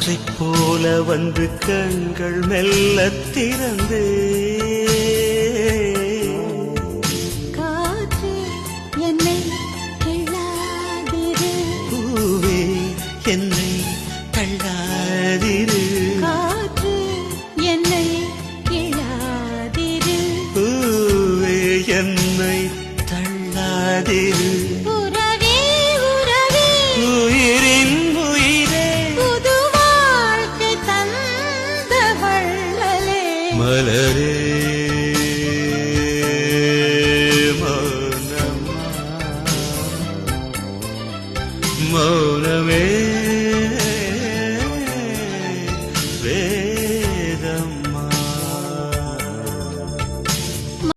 காற்றைப் போல வந்து கண்கள் மெல்ல திறந்து காற்று என்னை கிள்ளாதிரு பூவே என்னை தள்ளாதிரு காற்று என்னை கிள்ளாதிரு பூவே என்னை தள்ளாதிரு